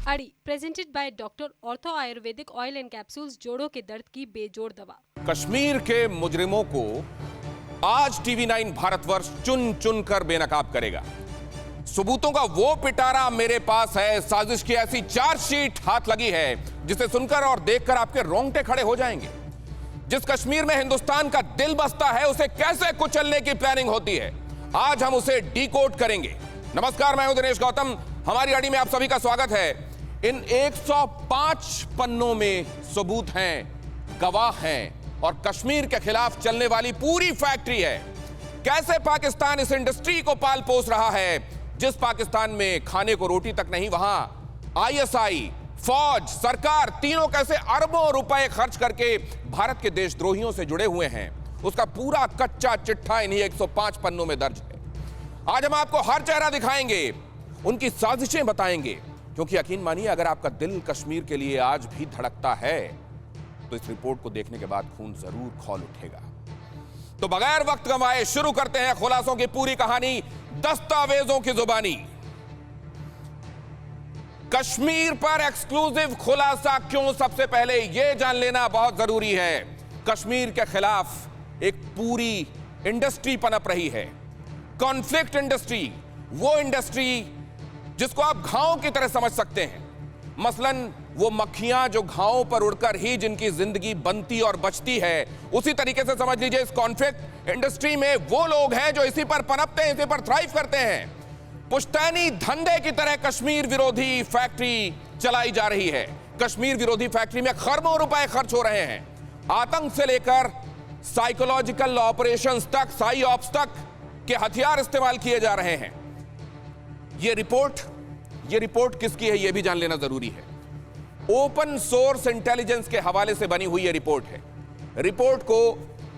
अड़ी presented by doctor ortho Ayurvedic oil and capsules, जोड़ों के दर्द की बेजोड़ दवा। कश्मीर के मुजरिमों को आज टीवी9 भारतवर्ष चुन चुन कर बेनकाब करेगा। सबूतों का वो पिटारा मेरे पास है, साजिश की ऐसी चार्जशीट हाथ लगी है जिसे सुनकर और देखकर आपके रोंगटे खड़े हो जाएंगे। जिस कश्मीर में हिंदुस्तान का दिल बसता है, उसे कैसे कुचलने की प्लानिंग होती है, आज हम उसे डिकोड करेंगे। नमस्कार, मैं हूं दिनेश गौतम। हमारी अड़ी में आप सभी का स्वागत है। इन 105 पन्नों में सबूत हैं, गवाह हैं और कश्मीर के खिलाफ चलने वाली पूरी फैक्ट्री है। कैसे पाकिस्तान इस इंडस्ट्री को पाल पोस रहा है, जिस पाकिस्तान में खाने को रोटी तक नहीं, वहां आईएसआई, फौज, सरकार तीनों कैसे अरबों रुपए खर्च करके भारत के देशद्रोहियों से जुड़े हुए हैं, उसका पूरा कच्चा चिट्ठा इन्हीं 105 पन्नों में दर्ज है। आज हम आपको हर चेहरा दिखाएंगे, उनकी साजिशें बताएंगे, क्योंकि यकीन मानिए अगर आपका दिल कश्मीर के लिए आज भी धड़कता है तो इस रिपोर्ट को देखने के बाद खून जरूर खौल उठेगा। तो बगैर वक्त गंवाए शुरू करते हैं खुलासों की पूरी कहानी, दस्तावेजों की जुबानी। कश्मीर पर एक्सक्लूसिव खुलासा क्यों, सबसे पहले यह जान लेना बहुत जरूरी है। कश्मीर के खिलाफ एक पूरी इंडस्ट्री पनप रही है, कॉन्फ्लिक्ट इंडस्ट्री, वो इंडस्ट्री जिसको आप घावों की तरह समझ सकते हैं। मसलन वो मक्खियां जो घावों पर उड़कर ही जिनकी जिंदगी बनती और बचती है, उसी तरीके से समझ लीजिए इस कॉन्फ्लिक्ट इंडस्ट्री में वो लोग हैं जो इसी पर पनपते हैं, इसी पर थ्राइव करते हैं। पुश्तैनी धंधे की तरह कश्मीर विरोधी फैक्ट्री चलाई जा रही है। कश्मीर विरोधी फैक्ट्री में खरबों रुपए खर्च हो रहे हैं। आतंक से लेकर साइकोलॉजिकल ऑपरेशंस तक, साई ऑप्स तक के हथियार इस्तेमाल किए जा रहे हैं। ये रिपोर्ट किसकी है, यह भी जान लेना जरूरी है। ओपन सोर्स इंटेलिजेंस के हवाले से बनी हुई यह रिपोर्ट है। रिपोर्ट को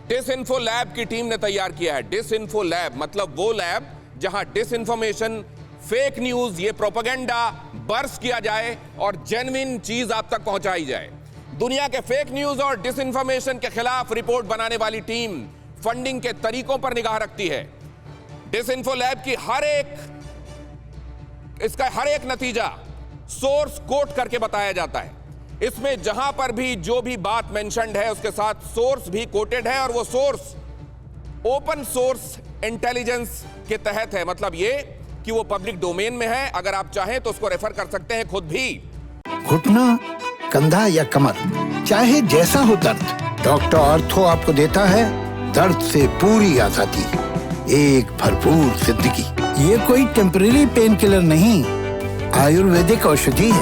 डिसइंफो लैब की टीम ने तैयार किया है। डिसइंफो लैब मतलब वो लैब जहां डिसइंफॉर्मेशन, फेक न्यूज, ये प्रोपेगेंडा बर्स्ट किया जाए और जेन्युइन चीज आप तक पहुंचाई जाए। दुनिया के फेक न्यूज और डिसइंफॉर्मेशन के खिलाफ रिपोर्ट बनाने वाली टीम फंडिंग के तरीकों पर निगाह रखती है। डिसइंफो लैब की इसका हर एक नतीजा सोर्स कोट करके बताया जाता है। इसमें जहां पर भी जो भी बात मेंशन्ड है उसके साथ सोर्स भी कोटेड है, और वो सोर्स ओपन सोर्स इंटेलिजेंस के तहत है। मतलब ये कि वो पब्लिक डोमेन में है, अगर आप चाहें तो उसको रेफर कर सकते हैं खुद भी। घुटना, कंधा या कमर, चाहे जैसा हो दर्द, डॉक्टर ऑर्थो आपको देता है दर्द से पूरी आजादी, एक भरपूर जिंदगी। ये कोई टेम्परेरी पेन किलर नहीं, आयुर्वेदिक औषधि है।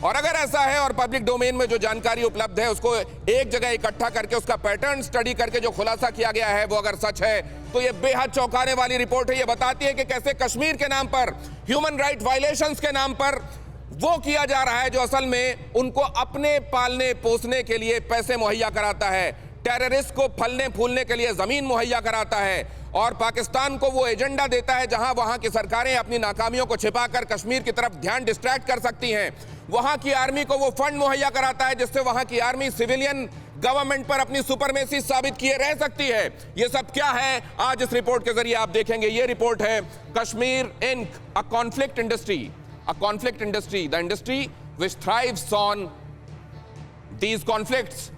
और अगर ऐसा है और पब्लिक डोमेन में जो जानकारी उपलब्ध है उसको एक जगह इकट्ठा करके उसका पैटर्न स्टडी करके जो खुलासा किया गया है वो अगर सच है, तो ये बेहद चौंकाने वाली रिपोर्ट है। ये बताती है कि कैसे कश्मीर के नाम पर, ह्यूमन राइट वायलेशंस के नाम पर वो किया जा रहा है जो असल में उनको अपने पालने पोसने के लिए पैसे मुहैया कराता है, टेररिस्ट को फलने फूलने के लिए जमीन मुहैया कराता है, और पाकिस्तान को वो एजेंडा देता है जहां वहां की सरकारें अपनी नाकामियों को छिपाकर कश्मीर की तरफ ध्यान डिस्ट्रैक्ट कर सकती हैं। वहां की आर्मी को वो फंड मुहैया कराता है जिससे वहां की आर्मी सिविलियन गवर्नमेंट पर अपनी सुपरमेसी साबित किए रह सकती है। ये सब क्या है, आज इस रिपोर्ट के जरिए आप देखेंगे। ये रिपोर्ट है Kashmir Inc, a conflict industry, the industry which thrives on these conflicts,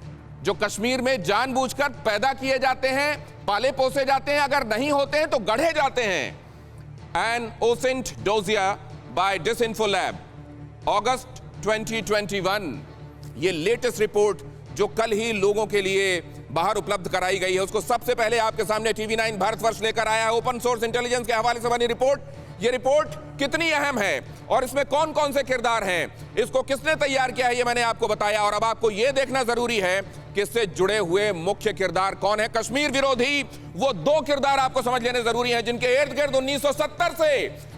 जो कश्मीर में जानबूझकर पैदा किए जाते हैं, पाले पोसे जाते हैं, अगर नहीं होते हैं तो गढ़े जाते हैं। एन ओसेंट डोजिया बाय डिसइंफो लैब, अगस्त 2021। ये लेटेस्ट रिपोर्ट जो कल ही लोगों के लिए बाहर उपलब्ध कराई गई है, उसको सबसे पहले आपके सामने टीवी9 भारतवर्ष लेकर आया है। ओपन सोर्स इंटेलिजेंस के हवाले से बनी रिपोर्ट। ये रिपोर्ट कितनी अहम है और इसमें कौन कौन से किरदार हैं, इसको किसने तैयार किया है, ये मैंने आपको बताया। और अब आपको ये देखना जरूरी है कि इससे जुड़े हुए मुख्य किरदार कौन है। कश्मीर विरोधी वो दो किरदार आपको समझ लेने जरूरी हैं जिनके इर्द गिर्द 1970 से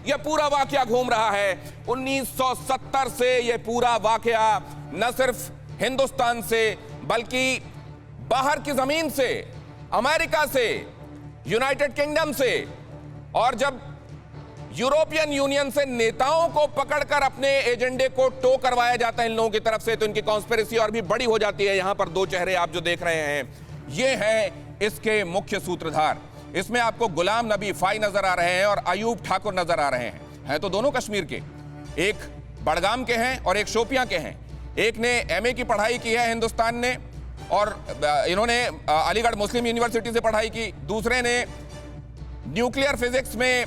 यह पूरा वाकया घूम रहा है। 1970 से यह पूरा वाकया न सिर्फ हिंदुस्तान से बल्कि बाहर की जमीन से, अमेरिका से, यूनाइटेड किंगडम से, और जब यूरोपियन यूनियन से नेताओं को पकड़कर अपने एजेंडे को टो करवाया जाता है इन लोगों की तरफ से, तो इनकी कॉन्स्पिरेसी और भी बड़ी हो जाती है। यहां पर दो चेहरे आप जो देख रहे हैं, ये हैं इसके मुख्य सूत्रधार। इसमें आपको गुलाम नबी फाई नजर आ रहे हैं और अयूब ठाकुर नजर आ रहे हैं तो दोनों कश्मीर के। एक बड़गाम के हैं और एक शोपियां के हैं। एक ने एमए की पढ़ाई की है हिंदुस्तान ने और इन्होंने अलीगढ़ मुस्लिम यूनिवर्सिटी से पढ़ाई की। दूसरे ने न्यूक्लियर फिजिक्स में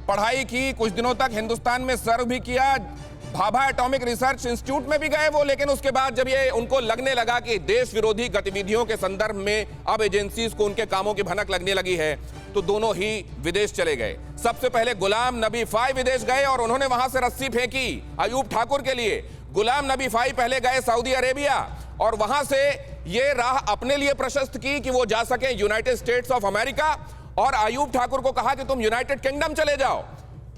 पढ़ाई की, कुछ दिनों तक हिंदुस्तान में सर्व भी किया, भाभा एटॉमिक रिसर्च इंस्टीट्यूट में भी गए वो। लेकिन उसके बाद जब ये उनको लगने लगा कि देश विरोधी गतिविधियों के संदर्भ में अब एजेंसीज को उनके कामों की भनक लगने लगी है, तो दोनों ही विदेश चले गए। सबसे पहले गुलाम नबी फाई विदेश गए और उन्होंने वहां से रस्सी फेंकी अयूब ठाकुर के लिए। गुलाम नबी फाई पहले गए सऊदी अरेबिया और वहां से ये राह अपने लिए प्रशस्त की कि वो जा सके यूनाइटेड स्टेट्स ऑफ अमेरिका, और अयूब ठाकुर को कहा कि तुम यूनाइटेड किंगडम चले जाओ।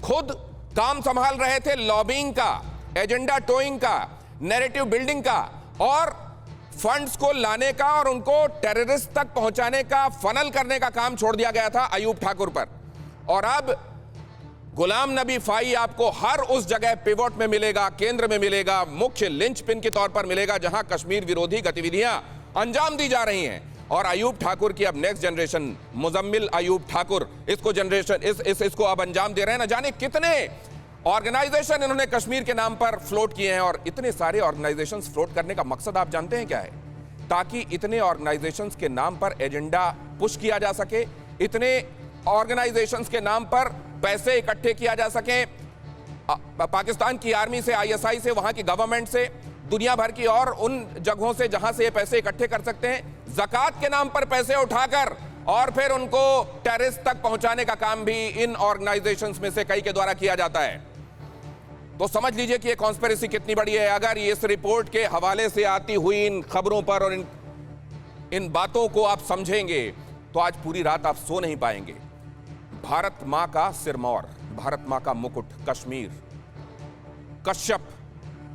खुद काम संभाल रहे थे लॉबिंग का, एजेंडा टोइंग का, नैरेटिव बिल्डिंग का और फंड्स को लाने का और उनको टेररिस्ट तक पहुंचाने का, फनल करने का काम छोड़ दिया गया था अयूब ठाकुर पर। और अब गुलाम नबी फाई आपको हर उस जगह पिवोट में मिलेगा, केंद्र में मिलेगा, मुख्य लिंचपिन के तौर पर मिलेगा जहां कश्मीर विरोधी गतिविधियां अंजाम दी जा रही हैं। और अयूब ठाकुर की अब नेक्स्ट जनरेशन, मुजम्मिल अयूब ठाकुर, इसको जनरेशन इसको अब अंजाम दे रहे हैं। ना जाने कितने ऑर्गेनाइजेशन इन्होंने कश्मीर के नाम पर फ्लोट किए हैं। और इतने सारे ऑर्गेनाइजेशंस फ्लोट करने का मकसद आप जानते हैं क्या है? ताकि इतने ऑर्गेनाइजेशंस के नाम पर एजेंडा पुश किया जा सके, इतने ऑर्गेनाइजेशंस के नाम पर पैसे इकट्ठे किया जा सके, पाकिस्तान की आर्मी से, आईएसआई से, वहां की गवर्नमेंट से, दुनिया भर की और उन जगहों से जहां से ये पैसे इकट्ठे कर सकते हैं, ज़कात के नाम पर पैसे उठाकर और फिर उनको टेररिस्ट तक पहुंचाने का काम भी इन ऑर्गेनाइजेशंस में से कई के द्वारा किया जाता है। तो समझ लीजिए कि ये कॉन्स्पिरेसी कितनी बड़ी है। अगर इस रिपोर्ट के हवाले से आती हुई इन खबरों पर और इन बातों को आप समझेंगे तो आज पूरी रात आप सो नहीं पाएंगे। भारत मां का सिरमौर, भारत मां का मुकुट, कश्मीर, कश्यप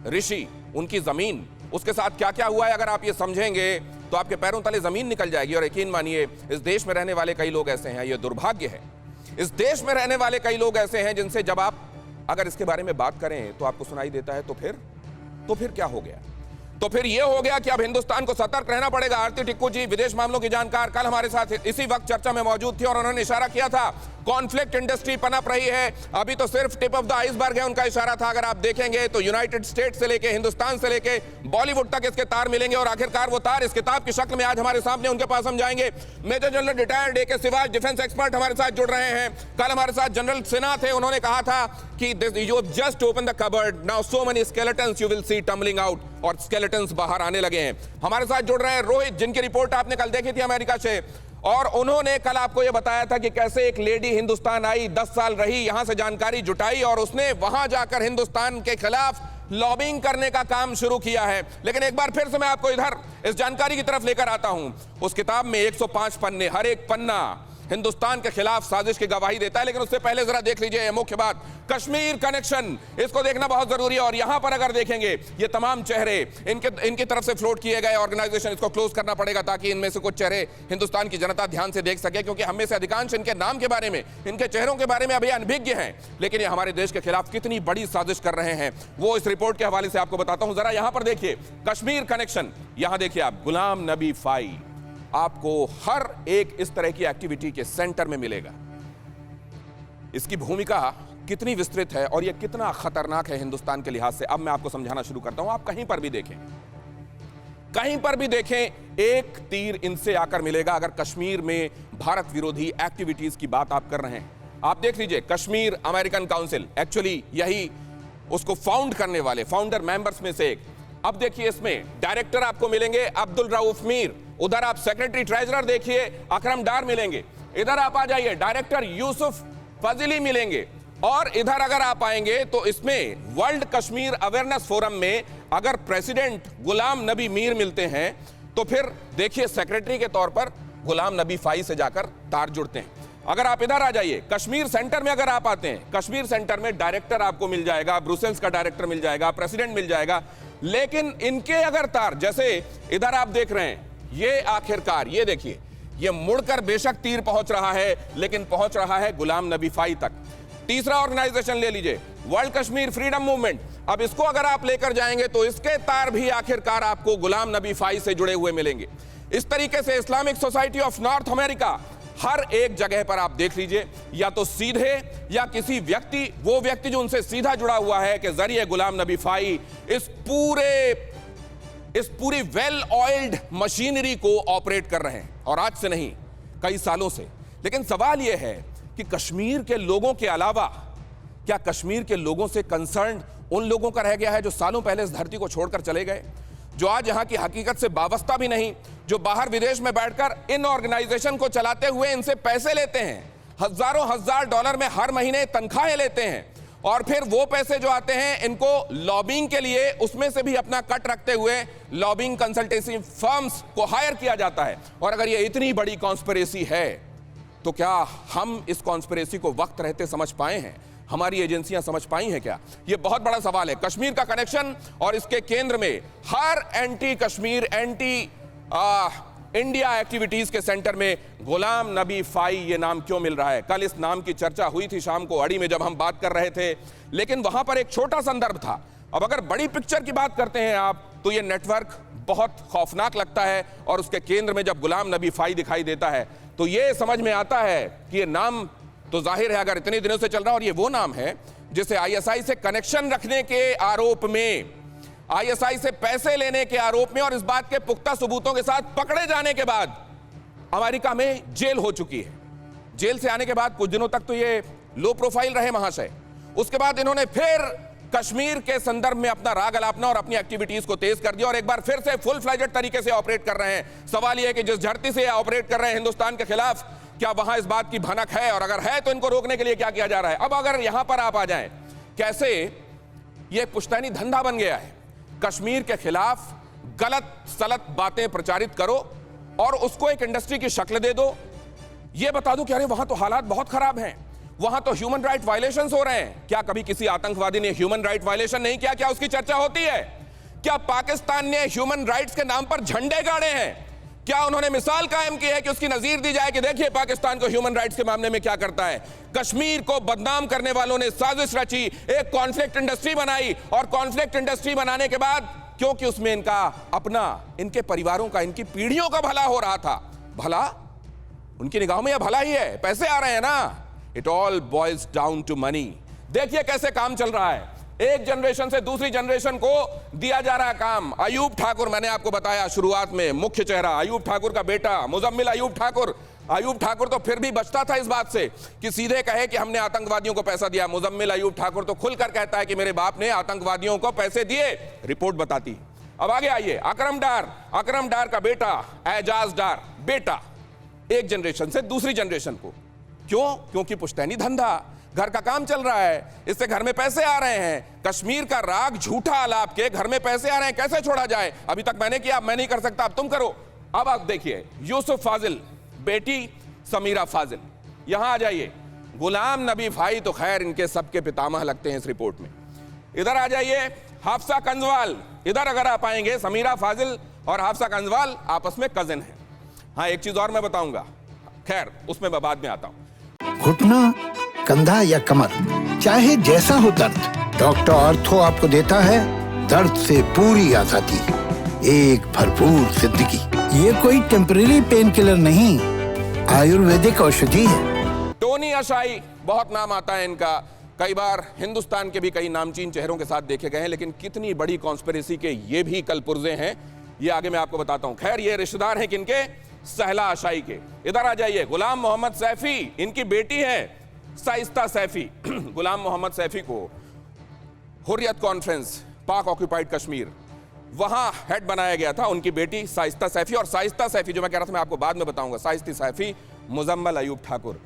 ऋषि, उनकी जमीन, उसके साथ क्या क्या हुआ है अगर आप ये समझेंगे तो आपके पैरों तले जमीन निकल जाएगी। और यकीन मानिए इस देश में रहने वाले कई लोग ऐसे हैं, ये दुर्भाग्य है, इस देश में रहने वाले कई लोग ऐसे हैं जिनसे जब आप अगर इसके बारे में बात करें तो आपको सुनाई देता है तो फिर क्या हो गया? तो फिर यह हो गया कि अब हिंदुस्तान को सतर्क रहना पड़ेगा। आरती टिक्कू जी, विदेश मामलों की जानकार, कल हमारे साथ इसी वक्त चर्चा में मौजूद थी और उन्होंने इशारा किया था कॉन्फ्लिक्ट इंडस्ट्री पनप रही है, अभी तो सिर्फ टिप ऑफ द आइसबर्ग है, उनका इशारा था। अगर आप देखेंगे तो यूनाइटेड स्टेट से लेके, हिंदुस्तान से लेके बॉलीवुड तक इसके तार मिलेंगे और आखिरकार वो तार इस किताब की शक्ल में आज हमारे सामने, उनके पास हम जाएंगे। मेजर जनरल रिटायर्ड ए के सिवाज, डिफेंस एक्सपर्ट हमारे साथ जुड़ रहे हैं। कल हमारे साथ जनरल सिन्हा थे, उन्होंने कहा था कि you just open the cupboard, now so many skeletons you will see tumbling out, और स्केलेटन्स बाहर आने लगे हैं। हमारे साथ जुड़ रहे हैं रोहित, जिनकी रिपोर्ट आपने कल देखी थी अमेरिका से, और उन्होंने कल आपको यह बताया था कि कैसे एक लेडी हिंदुस्तान आई, 10 साल रही, यहां से जानकारी जुटाई और उसने वहां जाकर हिंदुस्तान के खिलाफ लॉबिंग करने का काम शुरू किया है। लेकिन एक बार फिर से मैं आपको इधर इस जानकारी की तरफ लेकर आता हूं। उस किताब में 105 पन्ने, हर एक पन्ना हिंदुस्तान के खिलाफ साजिश की गवाही देता है। लेकिन उससे पहले जरा देख लीजिए ये मुख्य बात, कश्मीर कनेक्शन, इसको देखना बहुत जरूरी है। और यहां पर अगर देखेंगे ये तमाम चेहरे इनकी तरफ से फ्लोट किए गए ऑर्गेनाइजेशन, इसको क्लोज करना पड़ेगा ताकि इनमें से कुछ चेहरे हिंदुस्तान की जनता ध्यान से देख सके, क्योंकि हम में से अधिकांश इनके नाम के बारे में, इनके चेहरों के बारे में अभी अनभिज्ञ हैं। लेकिन ये हमारे देश के खिलाफ कितनी बड़ी साजिश कर रहे हैं वो इस रिपोर्ट के हवाले से आपको बताता हूं। जरा यहां पर देखिए कश्मीर कनेक्शन, यहां देखिए आप, गुलाम नबी फाई आपको हर एक इस तरह की एक्टिविटी के सेंटर में मिलेगा। इसकी भूमिका कितनी विस्तृत है और यह कितना खतरनाक है हिंदुस्तान के लिहाज से, अब मैं आपको समझाना शुरू करता हूं। आप कहीं पर भी देखें, कहीं पर भी देखें, एक तीर इनसे आकर मिलेगा अगर कश्मीर में भारत विरोधी एक्टिविटीज की बात आप कर रहे हैं। आप देख लीजिए कश्मीर अमेरिकन काउंसिल, एक्चुअली यही उसको फाउंड करने वाले फाउंडर मेंबर्स में से एक। अब देखिए इसमें डायरेक्टर आपको मिलेंगे अब्दुल रऊफ मीर, उधर आप सेक्रेटरी ट्रेजरर देखिए अकरम डार मिलेंगे, इधर आप आ जाइए डायरेक्टर यूसुफ फजीली मिलेंगे, और इधर अगर आप आएंगे तो इसमें वर्ल्ड कश्मीर अवेयरनेस फोरम में अगर प्रेसिडेंट गुलाम नबी मीर मिलते हैं तो फिर देखिए सेक्रेटरी के तौर पर गुलाम नबी फाई से जाकर तार जुड़ते हैं। अगर आप इधर आ जाइए कश्मीर सेंटर में, अगर आप आते हैं कश्मीर सेंटर में डायरेक्टर आपको मिल जाएगा, ब्रुसेल्स का डायरेक्टर मिल जाएगा, प्रेसिडेंट मिल जाएगा। लेकिन इनके अगर तार, जैसे इधर आप देख रहे हैं, ये आखिरकार ये देखिए, ये मुड़कर बेशक तीर पहुंच रहा है लेकिन पहुंच रहा है गुलाम नबी फाई तक। तीसरा ऑर्गेनाइजेशन ले लीजिए, वर्ल्ड कश्मीर फ्रीडम मूवमेंट, अब इसको अगर आप लेकर जाएंगे तो इसके तार भी आखिरकार आपको गुलाम नबी फाई से जुड़े हुए मिलेंगे। इस तरीके से Islamic Society of North America, हर एक जगह पर आप देख लीजिए, या तो सीधे या किसी व्यक्ति, वो व्यक्ति जो उनसे सीधा जुड़ा हुआ है, के जरिए गुलाम नबी फाई इस पूरी वेल ऑयल्ड मशीनरी को ऑपरेट कर रहे हैं, और आज से नहीं, कई सालों से। लेकिन सवाल यह है कि कश्मीर के लोगों के अलावा क्या कश्मीर के लोगों से कंसर्न उन लोगों का रह गया है जो सालों पहले इस धरती को छोड़कर चले गए, जो आज यहां की हकीकत से वाबस्ता भी नहीं, जो बाहर विदेश में बैठकर इन ऑर्गेनाइजेशन को चलाते हुए इनसे पैसे लेते हैं, हजारों हजार डॉलर में हर महीने तनख्वाहें लेते हैं, और फिर वो पैसे जो आते हैं इनको लॉबिंग के लिए, उसमें से भी अपना कट रखते हुए लॉबिंग कंसल्टेंसी फर्म्स को हायर किया जाता है। और अगर ये इतनी बड़ी कॉन्स्पिरेसी है तो क्या हम इस कॉन्स्पिरेसी को वक्त रहते समझ पाए हैं? हमारी एजेंसियां समझ पाई हैं क्या? यह बहुत बड़ा सवाल है। कश्मीर का कनेक्शन और इसके केंद्र में हर anti Kashmir, anti India activities के सेंटर में गुलाम नबी फाई ये नाम क्यों मिल रहा है? कल इस नाम की चर्चा हुई थी शाम को अड़ी में जब हम बात कर रहे थे, लेकिन वहां पर एक छोटा संदर्भ था। अब अगर बड़ी पिक्चर की बात करते हैं आप, तो ये नेटवर्क बहुत खौफनाक लगता है, और उसके केंद्र में जब गुलाम नबी फाई दिखाई देता है तो ये समझ में आता है कि ये नाम तो जाहिर है अगर इतने दिनों से चल रहा है, और ये वो नाम है जिसे आईएसआई से कनेक्शन रखने के आरोप में, आईएसआई से पैसे लेने के आरोप में और इस बात के पुख्ता सबूतों के साथ पकड़े जाने के बाद अमेरिका में जेल हो चुकी है। जेल से आने के बाद कुछ दिनों तक तो ये लो प्रोफाइल रहे महाशय, उसके बाद इन्होंने फिर कश्मीर के संदर्भ में अपना राग अलापना और अपनी एक्टिविटीज को तेज कर दिया, और एक बार फिर से फुल फ्लेजेड तरीके से ऑपरेट कर रहे हैं। सवाल यह है कि जिस धरती से ऑपरेट कर रहे हैं हिंदुस्तान के खिलाफ, क्या वहां इस बात की भनक है, और अगर है तो इनको रोकने के लिए क्या किया जा रहा है? अब अगर यहां पर आप आ जाएं, कैसे यह पुश्तैनी धंधा बन गया है, कश्मीर के खिलाफ गलत सलत बातें प्रचारित करो और उसको एक इंडस्ट्री की शक्ल दे दो, यह बता दो कि अरे वहां तो हालात बहुत खराब हैं, वहां तो ह्यूमन राइट वायलेशंस हो रहे हैं। क्या कभी किसी आतंकवादी ने ह्यूमन राइट वायलेशन नहीं किया? क्या उसकी चर्चा होती है? क्या पाकिस्तान ने ह्यूमन राइट्स के नाम पर झंडे गाड़े हैं? क्या उन्होंने मिसाल कायम की है कि उसकी नजीर दी जाए कि देखिए पाकिस्तान को ह्यूमन राइट्स के मामले में क्या करता है? कश्मीर को बदनाम करने वालों ने साजिश रची, एक कॉन्फ्लिक्ट इंडस्ट्री बनाई, और कॉन्फ्लिक्ट इंडस्ट्री बनाने के बाद क्योंकि उसमें इनका अपना, इनके परिवारों का, इनकी पीढ़ियों का भला हो रहा था, भला उनकी निगाहों में यह भला ही है, पैसे आ रहे हैं ना। It all boils down to money. देखिए कैसे काम चल रहा है, एक जनरेशन से दूसरी जनरेशन को दिया जा रहा काम। अयूब ठाकुर, मैंने आपको बताया शुरुआत में, मुख्य चेहरा अयूब ठाकुर का बेटा मुजम्मिल अयूब ठाकुर। अयूब ठाकुर तो फिर भी बचता था इस बात से कि सीधे कहे कि हमने आतंकवादियों को पैसा दिया। मुजम्मिल अयूब ठाकुर तो खुलकर कहता है कि मेरे बाप ने आतंकवादियों को पैसे दिए, रिपोर्ट बताती। अब आगे आइए, अकरम डार का बेटा एजाज डार, बेटा एक जनरेशन से दूसरी जनरेशन को, क्यों? क्योंकि पुश्तैनी धंधा, घर का काम चल रहा है, इससे घर में पैसे आ रहे हैं। कश्मीर का राग झूठा आलाप के घर में पैसे आ रहे हैं, कैसे छोड़ा जाए? अभी तक मैंने किया, अब मैं नहीं कर सकता, अब तुम करो। अब आप देखिए, यूसुफ फाजिल, बेटी समीरा फाजिल, यहां आ जाइए। गुलाम नबी फाई तो खैर इनके सबके पितामह लगते हैं इस रिपोर्ट में। इधर आ जाइए, हाफसा कंजवाल, इधर अगर आप आएंगे, समीरा फाजिल और हाफसा कंजवाल आपस में कजिन हैं। हाँ, एक चीज और मैं बताऊंगा, खैर उसमें मैं बाद में आता हूं। घुटना, कंधा या कमर, चाहे जैसा हो दर्द, डॉक्टर ऑर्थो आपको देता है दर्द से पूरी आजादी, एक भरपूर जिंदगी। ये कोई टेम्परेरी पेन किलर नहीं, आयुर्वेदिक औषधि है। टोनी अशाई, बहुत नाम आता है इनका, कई बार हिंदुस्तान के भी कई नामचीन चेहरों के साथ देखे गए हैं, लेकिन कितनी बड़ी कॉन्स्पिरेसी के ये भी कल पुर्जे हैं, ये आगे मैं आपको बताता हूं। खैर, ये रिश्तेदार हैं किनके? सहला अशाई के। इधर आ जाइए, गुलाम मोहम्मद सैफी, इनकी बेटी है साइस्ता सैफी। गुलाम मोहम्मद सैफी को हुर्रियत कॉन्फ्रेंस, पाक ऑक्यूपाइड कश्मीर, वहां हेड बनाया गया था। उनकी बेटी साइस्ता सैफी, और साइस्ता सैफी जो मैं कह रहा था मैं आपको बाद में बताऊंगा, साइस्ता सैफी मुजम्मिल अयूब ठाकुर,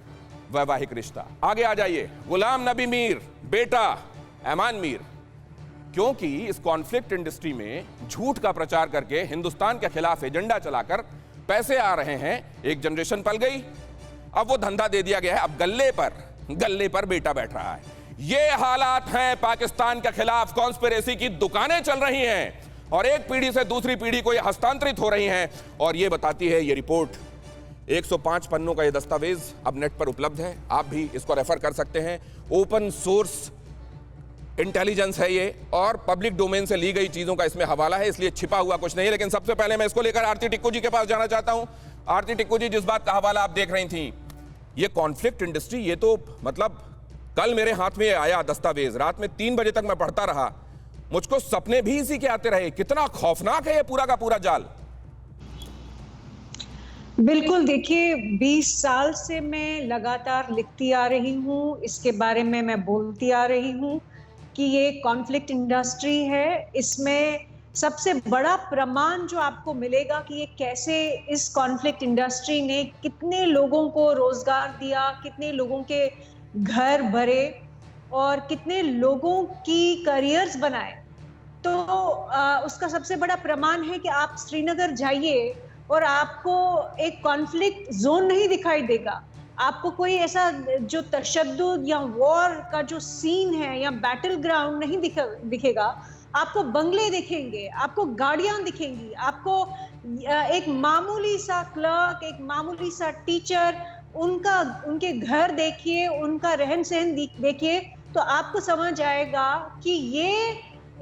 वैवाहिक रिश्ता। आगे आ जाइए, गुलाम नबी मीर, बेटा ऐमान मीर, क्योंकि इस कॉन्फ्लिक्ट इंडस्ट्री में झूठ का प्रचार करके हिंदुस्तान के खिलाफ एजेंडा चलाकर पैसे आ रहे हैं, एक जनरेशन पल गई, अब वो धंधा दे दिया गया है, अब गल्ले पर बेटा बैठ रहा है। ये हालात हैं, पाकिस्तान के खिलाफ कॉन्स्पिरेसी की दुकानें चल रही हैं और एक पीढ़ी से दूसरी पीढ़ी को ये हस्तांतरित हो रही हैं। और ये बताती है ये रिपोर्ट, 105 पन्नों का ये दस्तावेज अब नेट पर उपलब्ध है, आप भी इसको रेफर कर सकते हैं। ओपन सोर्स इंटेलिजेंस है ये, और पब्लिक डोमेन से ली गई चीजों का इसमें हवाला है, इसलिए छिपा हुआ कुछ नहीं है। लेकिन सबसे पहले मैं इसको लेकर आरती टिक्कू जी के पास जाना चाहता हूं। आरती टिक्कू जी, जिस बात का हवाला आप देख रही थी, ये कॉन्फ्लिक्ट इंडस्ट्री, ये तो मतलब कल मेरे हाथ में आया दस्तावेज, रात में 3 बजे तक मैं पढ़ता रहा, मुझको सपने भी इसी के आते रहे। कितना खौफनाक है ये पूरा का पूरा जाल। बिल्कुल, देखिए 20 साल से मैं लगातार लिखती आ रही हूँ, इसके बारे में मैं बोलती आ रही हूँ कि ये कॉन्फ्लिक्ट इंडस्ट्री है। इसमें सबसे बड़ा प्रमाण जो आपको मिलेगा कि ये कैसे इस कॉन्फ्लिक्ट इंडस्ट्री ने कितने लोगों को रोजगार दिया, कितने लोगों के घर भरे और कितने लोगों की करियर्स बनाए। तो उसका सबसे बड़ा प्रमाण है कि आप श्रीनगर जाइए और आपको एक कॉन्फ्लिक्ट जोन नहीं दिखाई देगा। आपको कोई ऐसा जो तशद्दुद या वॉर का जो सीन है या बैटल ग्राउंड नहीं दिखेगा। आपको बंगले दिखेंगे, आपको गाड़ियां दिखेंगी, आपको एक मामूली सा क्लर्क, एक मामूली सा टीचर, उनके घर देखिए, उनका रहन सहन देखिए, तो आपको समझ आएगा कि ये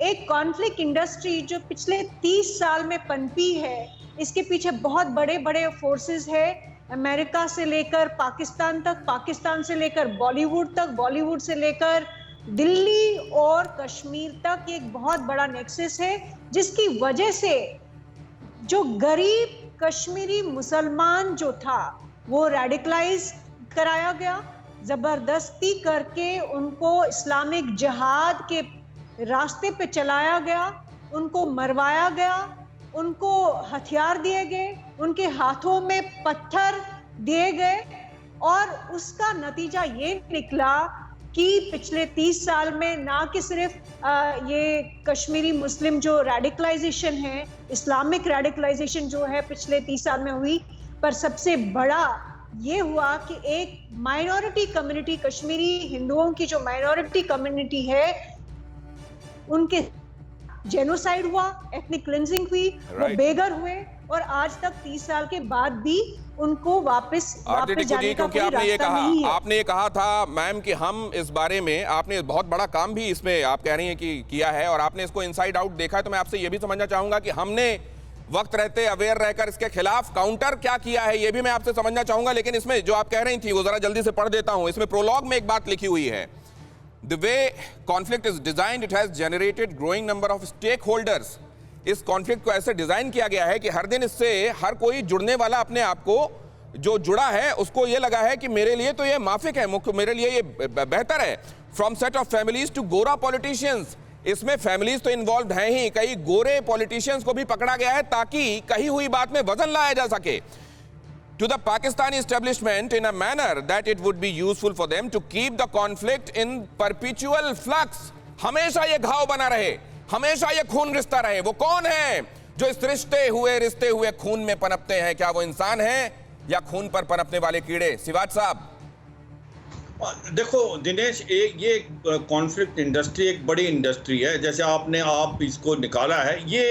एक कॉन्फ्लिक्ट इंडस्ट्री जो पिछले 30 साल में पनपी है, इसके पीछे बहुत बड़े बड़े फोर्सेस है। अमेरिका से लेकर पाकिस्तान तक, पाकिस्तान से लेकर बॉलीवुड तक, बॉलीवुड से लेकर दिल्ली और कश्मीर तक एक बहुत बड़ा नेक्सस है, जिसकी वजह से जो गरीब कश्मीरी मुसलमान जो था वो रेडिकलाइज कराया गया, जबरदस्ती करके उनको इस्लामिक जिहाद के रास्ते पे चलाया गया, उनको मरवाया गया, उनको हथियार दिए गए, उनके हाथों में पत्थर दिए गए और उसका नतीजा ये निकला कि पिछले 30 साल में ना कि सिर्फ ये कश्मीरी मुस्लिम जो रेडिकलाइजेशन है, इस्लामिक रेडिकलाइजेशन जो है पिछले 30 साल में हुई, पर सबसे बड़ा ये हुआ कि एक माइनॉरिटी कम्युनिटी, कश्मीरी हिंदुओं की जो माइनॉरिटी कम्युनिटी है, उनके जेनोसाइड हुआ, एथनिक क्लिंजिंग हुई, वो बेघर हुए और आज तक 30 साल के बाद भी उनको वापस जाने का कोई रास्ता नहीं है। आपने ये कहा था मैम कि हम इस बारे में, आपने बहुत बड़ा काम भी इसमें आप कह रही हैं कि किया है और आपने इसको इनसाइड आउट देखा है, तो मैं आपसे ये भी समझना चाहूंगा कि हमने वक्त रहते अवेयर रहकर इसके खिलाफ काउंटर क्या किया है, ये भी मैं आपसे समझना चाहूंगा। लेकिन इसमें जो आप कह रही थी वो जरा जल्दी से पढ़ देता हूं। इसमें प्रोलॉग में एक बात लिखी हुई है, The way conflict is designed, it has generated growing number of stakeholders. इस कॉन्फ्लिक्ट को ऐसे डिजाइन किया गया है कि हर दिन इससे हर कोई जुड़ने वाला अपने आप को जो जुड़ा है उसको ये लगा है कि मेरे लिए तो ये माफिक है, मेरे लिए ये बेहतर है। From set of families to गोरा पॉलिटिशियंस, इसमें फैमिलीज तो इन्वॉल्व हैं ही, कई गोरे पॉलिटिशियंस को भी पकड़ा गया है ताकि कही हुई बात में वजन लाया जा सके। To the Pakistani establishment in a manner that it would be useful for them to keep the conflict in perpetual flux. हमेशा ये घाव बना रहे, हमेशा ये खून रिश्ता रहे। वो कौन है जो इस रिश्ते हुए खून में पनपते हैं? क्या वो इंसान है या खून पर पनपने वाले कीड़े? सिवाज साहब, देखो दिनेश, ये कॉन्फ्लिक्ट इंडस्ट्री एक बड़ी इंडस्ट्री है, जैसे आप इसको निकाला है। ये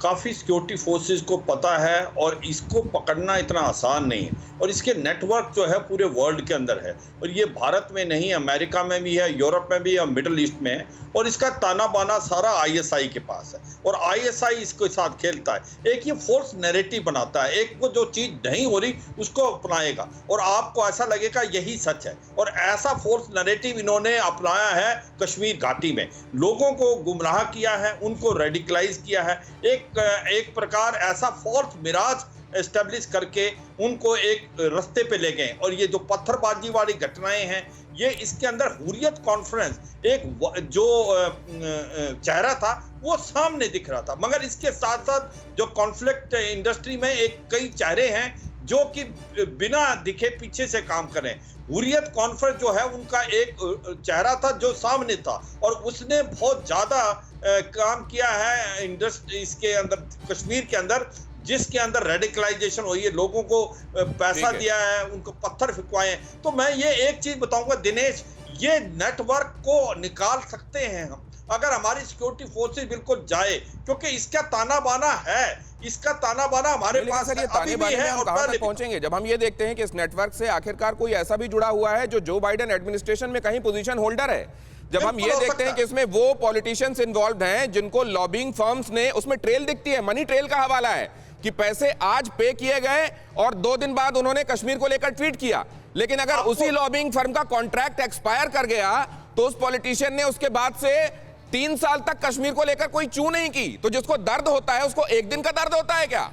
काफ़ी सिक्योरिटी फोर्सेस को पता है और इसको पकड़ना इतना आसान नहीं है और इसके नेटवर्क जो है पूरे वर्ल्ड के अंदर है और ये भारत में नहीं, अमेरिका में भी है, यूरोप में भी है, मिडिल ईस्ट में है और इसका ताना बाना सारा आईएसआई के पास है और आईएसआई इसके साथ खेलता है। एक ये फोर्स नैरेटिव बनाता है, एक को जो चीज़ नहीं हो रही उसको अपनाएगा और आपको ऐसा लगेगा यही सच है और ऐसा फोर्स नैरेटिव इन्होंने अपनाया है कश्मीर घाटी में। लोगों को गुमराह किया है, उनको रेडिकलाइज किया है, एक प्रकार ऐसा फॉल्स मिराज एस्टेब्लिश करके उनको एक रास्ते पे ले गए और ये जो पत्थरबाजी वाली घटनाएं हैं, ये इसके अंदर हुर्रियत कॉन्फ्रेंस एक जो चेहरा था वो सामने दिख रहा था, मगर इसके साथ साथ जो कॉन्फ्लिक्ट इंडस्ट्री में एक कई चेहरे हैं जो कि बिना दिखे पीछे से काम करें। हुर्रियत कॉन्फ्रेंस जो है उनका एक चेहरा था जो सामने था और उसने बहुत ज्यादा काम किया है इंडस्ट्री इसके अंदर, कश्मीर के अंदर, जिसके अंदर रेडिकलाइजेशन हुई है, लोगों को पैसा दिया है, उनको पत्थर फिकवाए। तो मैं ये एक चीज बताऊंगा दिनेश, ये नेटवर्क को निकाल सकते हैं हम अगर हमारी सिक्योरिटी फोर्सेस बिल्कुल जाए, क्योंकि इसका ताना बाना है, इसका ताना बाना हमारे पास अभी भी है। और कहां तक पहुंचेंगे जब हम ये देखते हैं कि इस नेटवर्क से आखिरकार कोई ऐसा भी जुड़ा हुआ है जो जो बाइडेन एडमिनिस्ट्रेशन में कहीं पोजीशन होल्डर है, जब हम ये देखते हैं कि इसमें वो पॉलिटिशियंस इन्वॉल्व हैं जिनको लॉबिंग फर्म्स ने, उसमें ट्रेल दिखती है, मनी ट्रेल का हवाला है कि पैसे आज पे किए गए और 2 दिन बाद उन्होंने कश्मीर को लेकर ट्वीट किया। लेकिन अगर उसी लॉबिंग फर्म का कॉन्ट्रैक्ट एक्सपायर कर गया तो उस पॉलिटिशियन ने उसके बाद से 3 साल तक कश्मीर को लेकर कोई चू नहीं की, तो जिसको दर्द होता है उसको एक दिन का दर्द होता है क्या?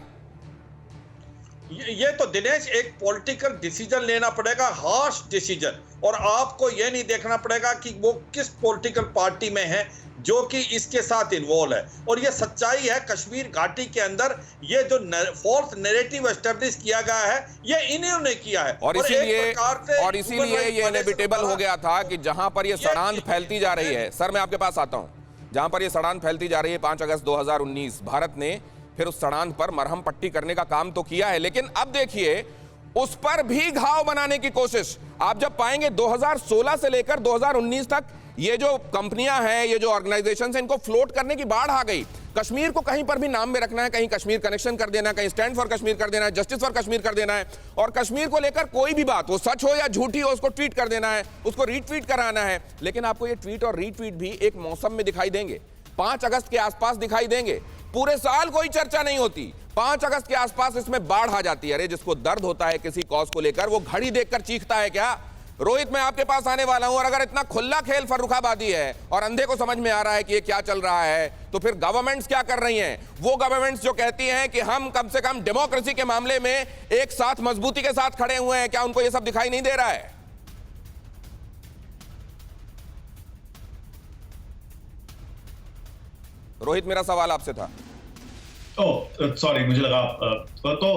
ये तो दिनेश एक पॉलिटिकल डिसीजन लेना पड़ेगा, हार्श डिसीजन, और आपको ये नहीं देखना पड़ेगा कि वो किस पॉलिटिकल पार्टी में है जो कि इसके साथ इन्वॉल्व है। और ये सच्चाई है, कश्मीर घाटी के अंदर ये जो फॉल्स नैरेटिव एस्टेब्लिश किया गया है ये इन्होंने किया है। और इसीलिए ये इनेविटेबल हो गया था कि जहां पर ये सड़ांध फैलती जा रही है, सर मैं आपके पास आता हूं, जहां पर ये सड़ांध फैलती जा रही है 5 अगस्त 2019 भारत ने फिर उस सड़ांध पर मरहम पट्टी करने का काम तो किया है, लेकिन अब देखिए उस पर भी घाव बनाने की कोशिश आप जब पाएंगे 2016 से लेकर 2019 तक ये जो कंपनियां हैं, ये जो ऑर्गेनाइजेशंस हैं, इनको फ्लोट करने की बाढ़ आ गई। कश्मीर को कहीं पर भी नाम में रखना है, कहीं कश्मीर कनेक्शन कर देना है, कहीं स्टैंड फॉर कश्मीर कर देना है, जस्टिस फॉर कश्मीर कर देना है, और कश्मीर को लेकर कोई भी बात वो सच हो या झूठी हो उसको ट्वीट कर देना है, उसको रीट्वीट कराना है। लेकिन आपको ये ट्वीट और रीट्वीट भी एक मौसम में दिखाई देंगे, 5 अगस्त के आसपास दिखाई देंगे, पूरे साल कोई चर्चा नहीं होती, 5 अगस्त के आसपास इसमें बाढ़ आ जाती है। अरे जिसको दर्द होता है किसी कॉज को लेकर वो घड़ी देखकर चीखता है क्या? रोहित मैं आपके पास आने वाला हूं, और अगर इतना खुला खेल फर्रुखाबादी है और अंधे को समझ में आ रहा है कि ये क्या चल रहा है, तो फिर गवर्नमेंट्स क्या कर रही हैं? वो गवर्नमेंट्स जो कहती हैं कि हम कम से कम डेमोक्रेसी के मामले में एक साथ मजबूती के साथ खड़े हुए हैं, क्या उनको ये सब दिखाई नहीं दे रहा है? रोहित मेरा सवाल आपसे था। सॉरी मुझे लगा तो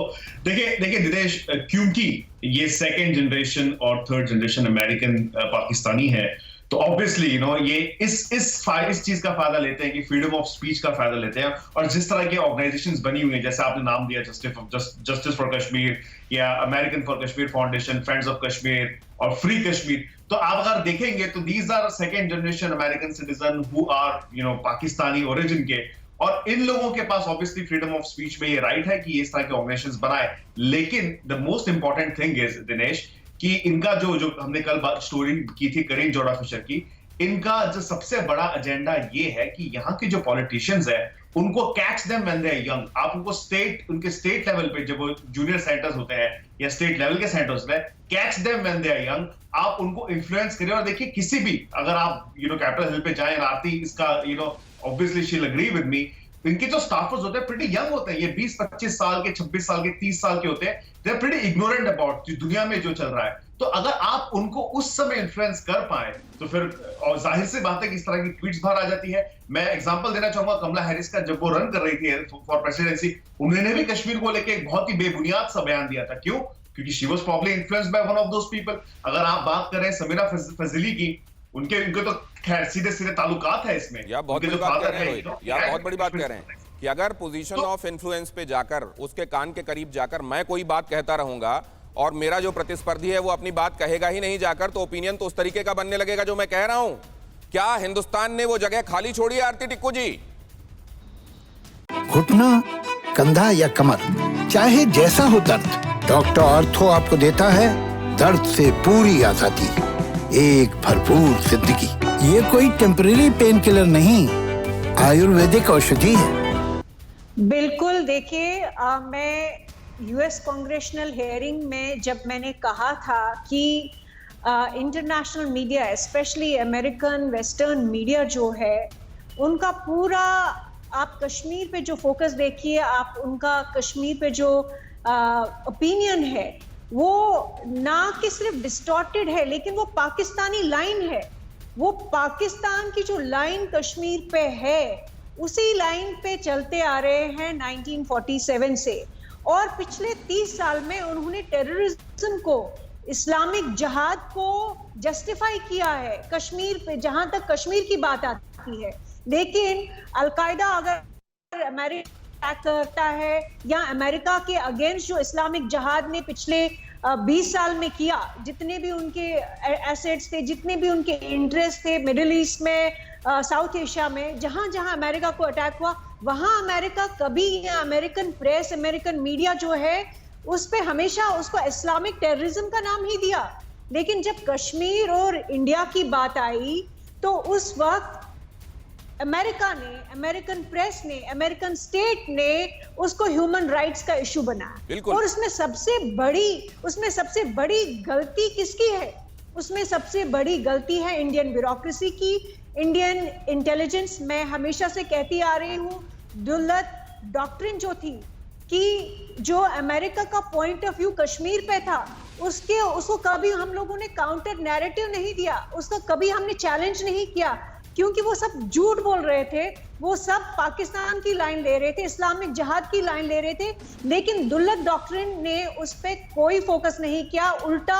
देखिए दिनेश, क्योंकि ये सेकंड जनरेशन और थर्ड जनरेशन अमेरिकन पाकिस्तानी है, तो ऑब्वियसली ये इस चीज का फायदा लेते हैं कि फ्रीडम ऑफ स्पीच का फायदा लेते हैं। और जिस तरह की ऑर्गेनाइजेशंस बनी हुई हैं, जैसे आपने नाम दिया जस्टिस फॉर कश्मीर या American for Kashmir foundation, friends of Kashmir और फ्री कश्मीर, तो आप अगर देखेंगे तो these are second generation American citizen who are Pakistani origin के, और इन लोगों के पास ऑब्वियसली फ्रीडम ऑफ स्पीच में ये राइट है कि ये इस तरह के ऑर्गेनाइजेशंस बनाए। लेकिन the most important thing is Dinesh कि इनका जो हमने कल स्टोरी की थी करीम जोड़ा फिशर की, इनका जो सबसे बड़ा एजेंडा ये है कि यहाँ के जो पॉलिटिशियंस है उनको catch them when they are young. आप उनको उनके स्टेट लेवल पे जब वो जूनियर सेनेटर्स होते हैं या स्टेट लेवल के सेनेटर्स में, catch them when they are young. आप उनको इन्फ्लुएंस करें। और देखिए किसी भी, अगर आप कैपिटल हिल पे जाएं, आरती इसका obviously she will agree with me, इनके जो स्टाफर्स होते हैं प्रीटी यंग होते हैं, ये 20-25 साल के, 26 साल के, 30 साल के होते हैं। They are pretty ignorant about दुनिया में जो चल रहा है। तो अगर आप उनको उस समय इन्फ्लुएंस कर पाए तो फिर जाहिर सी बात है कि इस तरह की ट्वीट्स बाहर आ जाती है। मैं एग्जांपल देना चाहूंगा कमला हैरिस का, जब वो रन कर रही थी फॉर प्रेसिडेंसी, उन्होंने भी कश्मीर को लेकर एक बहुत ही बेबुनियाद सा बयान दिया था। क्यों? क्योंकि she was probably influenced by one of those people. अगर आप बात करें समीरा फजीली की, उनके तो खैर सीधे ताल्लुकात है इसमें। या बहुत बड़ी बात कह रहे हैं, या बहुत बड़ी बात कह रहे हैं कि अगर पोजीशन ऑफ इन्फ्लुएंस पे जाकर, उसके कान के करीब जाकर मैं कोई बात कहता रहूंगा और मेरा जो प्रतिस्पर्धी है वो अपनी बात कहेगा ही नहीं जाकर, तो ओपिनियन तो उस तरीके का बनने लगेगा जो मैं कह रहा हूं। क्या हिंदुस्तान ने वो जगह खाली छोड़ी है आरती टिक्कू जी? घुटना, कंधा या कमर, चाहे जैसा हो दर्द, डॉक्टर ऑर्थो आपको देता है दर्द से पूरी आजादी, एक भरपूर जिंदगी। ये कोई टेम्परेरी पेन किलर नहीं, आयुर्वेदिक औषधि है। बिल्कुल। देखिए, मैं यूएस कांग्रेशनल हेयरिंग में जब मैंने कहा था कि international media, specially American western media जो है, उनका पूरा आप कश्मीर पे जो फोकस देखिए, आप उनका कश्मीर पे जो ओपिनियन है वो ना कि सिर्फ डिस्टॉर्टेड है, लेकिन वो पाकिस्तानी लाइन है। वो पाकिस्तान की जो लाइन कश्मीर पे है उसी लाइन पे चलते आ रहे हैं 1947 से, और पिछले 30 साल में उन्होंने टेररिज्म को, इस्लामिक जिहाद को जस्टिफाई किया है कश्मीर पे, जहां तक कश्मीर की बात आती है। लेकिन अलकायदा अगर अमेरिका अटैक करता है या अमेरिका के अगेंस्ट जो इस्लामिक जिहाद ने पिछले 20 साल में किया, जितने भी उनके एसेट्स थे, जितने भी उनके इंटरेस्ट थे मिडिल ईस्ट में, साउथ एशिया में, जहां जहां अमेरिका को अटैक हुआ, वहां अमेरिका कभी, अमेरिकन प्रेस, अमेरिकन मीडिया जो है उस पे हमेशा उसको इस्लामिक टेररिज्म का नाम ही दिया। लेकिन जब कश्मीर और इंडिया की बात आई तो उस वक्त अमेरिका ने, अमेरिकन प्रेस ने, अमेरिकन स्टेट ने उसको ह्यूमन राइट्स का इशू बनाया। बिल्कुल। और उसमें सबसे बड़ी गलती किसकी है? उसमें सबसे बड़ी गलती है इंडियन ब्यूरोक्रेसी की, इंडियन इंटेलिजेंस। मैं हमेशा से कहती आ रही हूँ, दुल्लत डॉक्ट्रिन जो थी कि जो अमेरिका का पॉइंट ऑफ व्यू कश्मीर पे था, उसको कभी हम लोगों ने काउंटर नैरेटिव नहीं दिया, उसको कभी हमने चैलेंज नहीं किया, क्योंकि वो सब झूठ बोल रहे थे, वो सब पाकिस्तान की लाइन ले रहे थे, इस्लामिक जिहाद की लाइन ले रहे थे। लेकिन दुल्लत डॉक्ट्रिन ने उस पर कोई फोकस नहीं किया, उल्टा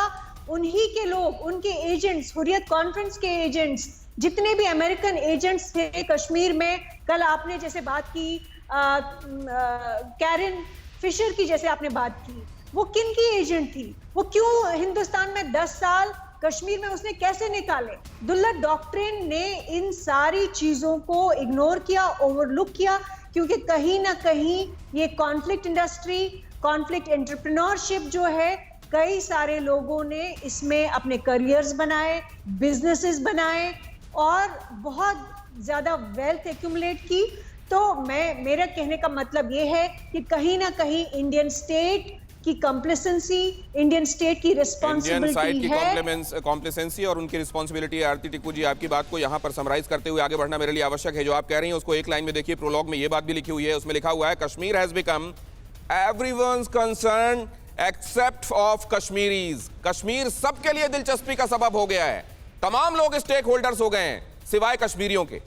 उन्हीं के लोग, उनके एजेंट्स, हुर्रियत कॉन्फ्रेंस के एजेंट्स, जितने भी अमेरिकन एजेंट्स थे कश्मीर में, कल आपने जैसे बात की कैरन फिशर की, जैसे आपने बात की, वो किन की एजेंट थी? वो क्यों हिंदुस्तान में 10 साल, कश्मीर में उसने कैसे निकाले? दुल्लत डॉक्ट्रिन ने इन सारी चीजों को इग्नोर किया, ओवरलुक किया, क्योंकि कहीं ना कहीं ये कॉन्फ्लिक्ट इंडस्ट्री, कॉन्फ्लिक्ट एंटरप्रेन्योरशिप जो है, कई सारे लोगों ने इसमें अपने करियर्स बनाए, बिजनेसेस बनाए और बहुत ज्यादा वेल्थ एक्यूमुलेट की। तो मेरा कहने का मतलब ये है कि कहीं ना कहीं इंडियन स्टेट की कॉम्प्लिसेंसी, इंडियन स्टेट की रिस्पॉन्सिबिलिटी है, कॉम्प्लिसेंसी और उनकी रिस्पॉन्सिबिलिटी है। आरती टिक्कू जी, आपकी बात को यहाँ पर समराइज करते हुए आगे बढ़ना मेरे लिए आवश्यक है। जो आप कह रही हैं उसको एक लाइन में देखिए, प्रोलॉग में ये बात भी लिखी हुई है, उसमें लिखा हुआ है, Kashmir has become everyone's concern except of Kashmiris. Kashmir सबके लिए दिलचस्पी का सबब हो गया है, तमाम लोग स्टेक होल्डर्स हो गए हैं सिवाय कश्मीरियों के।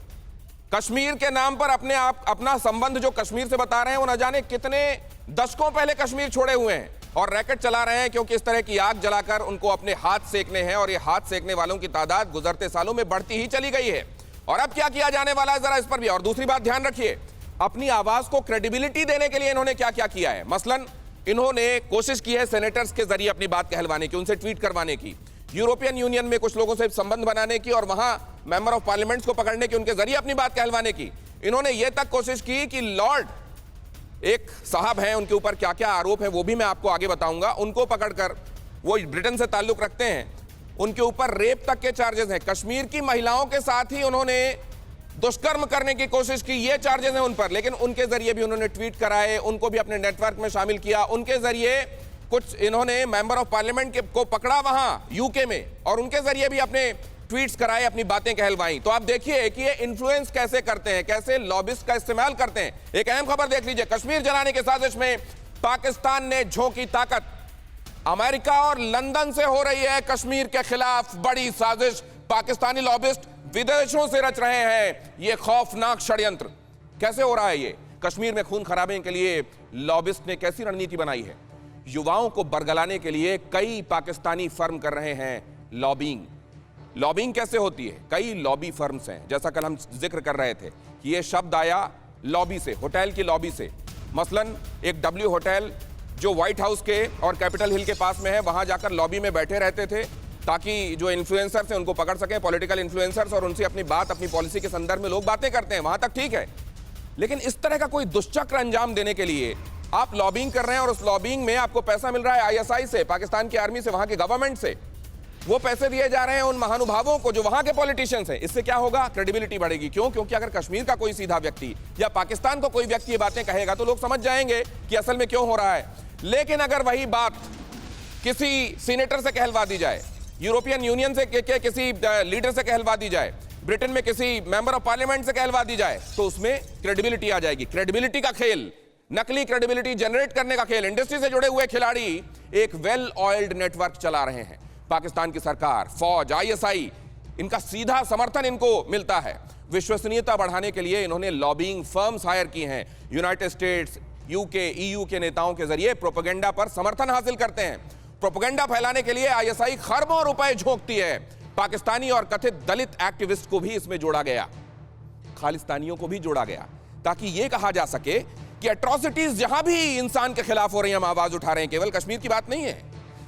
कश्मीर के नाम पर अपना संबंध जो कश्मीर से बता रहे हैं, वो न जाने कितने दशकों पहले कश्मीर छोड़े हुए हैं और रैकेट चला रहे हैं, क्योंकि इस तरह की आग जलाकर उनको अपने हाथ सेकने हैं और ये हाथ सेकने वालों की तादाद गुजरते सालों में बढ़ती ही चली गई है। और अब क्या किया जाने वाला है, जरा इस पर भी। और दूसरी बात ध्यान रखिए, अपनी आवाज को क्रेडिबिलिटी देने के लिए इन्होंने क्या क्या किया है। मसलन इन्होंने कोशिश की है सेनेटर्स के जरिए अपनी बात कहलवाने की, उनसे ट्वीट करवाने की, यूरोपियन यूनियन में कुछ लोगों से संबंध बनाने की और वहां मेंबर ऑफ पार्लियामेंट को पकड़ने की, उनके जरिए अपनी बात कहलवाने की। इन्होंने यह तक कोशिश की कि लॉर्ड एक साहब हैं, उनके ऊपर क्या क्या आरोप है वो भी मैं आपको आगे बताऊंगा, उनको पकड़कर, वो ब्रिटेन से ताल्लुक रखते हैं, उनके ऊपर रेप तक के चार्जेस हैं। कश्मीर की महिलाओं के साथ ही उन्होंने दुष्कर्म करने की कोशिश की, ये चार्जेस हैं उन पर। लेकिन उनके जरिए भी उन्होंने ट्वीट कराए, उनको भी अपने नेटवर्क में शामिल किया, उनके जरिए कुछ इन्होंने मेंबर ऑफ पार्लियामेंट को पकड़ा वहां यूके में और उनके जरिए भी अपने ट्वीट्स कराए, अपनी बातें कहलवाई। तो आप देखिए कि ये इन्फ्लुएंस कैसे करते हैं, कैसे लॉबिस्ट का इस्तेमाल करते हैं। एक अहम खबर देख लीजिए, कश्मीर जलाने की साजिश में पाकिस्तान ने झोंकी ताकत। अमेरिका और लंदन से हो रही है कश्मीर के खिलाफ बड़ी साजिश। पाकिस्तानी लॉबिस्ट विदेशों से रच रहे हैं ये खौफनाक षड्यंत्र। कैसे हो रहा है ये? कश्मीर में खून खराबे के लिए लॉबिस्ट ने कैसी रणनीति बनाई है? युवाओं को बरगलाने के लिए कई पाकिस्तानी फर्म कर रहे हैं लॉबिंग। लॉबिंग कैसे होती है? कई लॉबी फर्म्स हैं, जैसा कल हम जिक्र कर रहे थे कि ये शब्द आया लॉबी से, होटल की लॉबी से। मसलन एक W होटल जो व्हाइट हाउस के और कैपिटल हिल के पास में है, वहां जाकर लॉबी में बैठे रहते थे ताकि जो इन्फ्लुएंसर्स हैं उनको पकड़ सकें, पॉलिटिकल इन्फ्लुएंसर्स, और उनसे अपनी बात, अपनी पॉलिसी के संदर्भ में लोग बातें करते हैं, वहां तक ठीक है। लेकिन इस तरह का कोई दुष्चक्र अंजाम देने के लिए आप लॉबिंग कर रहे हैं और उस लॉबिंग में आपको पैसा मिल रहा है ISI से, पाकिस्तान की आर्मी से, वहां के गवर्नमेंट से। वो पैसे दिए जा रहे हैं उन महानुभावों को जो वहां के पॉलिटिशियंस हैं। इससे क्या होगा? क्रेडिबिलिटी बढ़ेगी। क्यों? क्योंकि अगर कश्मीर का कोई सीधा व्यक्ति या पाकिस्तान को कोई व्यक्ति ये बातें कहेगा तो लोग समझ जाएंगे कि असल में क्यों हो रहा है। लेकिन अगर वही बात किसी सीनेटर से कहलवा दी जाए, यूरोपियन यूनियन से के किसी लीडर से कहलवा दी जाए, ब्रिटेन में किसी मेंबर ऑफ पार्लियामेंट से कहलवा दी जाए, तो उसमें क्रेडिबिलिटी आ जाएगी। क्रेडिबिलिटी का खेल, नकली क्रेडिबिलिटी जनरेट करने का खेल। इंडस्ट्री से जुड़े हुए खिलाड़ी एक वेल ऑयल्ड नेटवर्क चला रहे हैं। पाकिस्तान की सरकार, फौज, ISI, इनका सीधा समर्थन इनको मिलता है। विश्वसनीयता बढ़ाने के लिए इन्होंने लॉबिंग फर्म्स हायर की हैं। यूनाइटेड स्टेट्स, UK, EU के नेताओं के जरिए प्रोपेगेंडा पर समर्थन हासिल करते हैं। प्रोपेगेंडा फैलाने के लिए ISI खरबों रुपए झोंकती है। पाकिस्तानी और कथित दलित एक्टिविस्ट को भी इसमें जोड़ा गया, खालिस्तानियों को भी जोड़ा गया, ताकि यह कहा जा सके कि एट्रोसिटीज जहां भी इंसान के खिलाफ हो रही हैं हम आवाज उठा रहे हैं। केवल कश्मीर की बात नहीं है,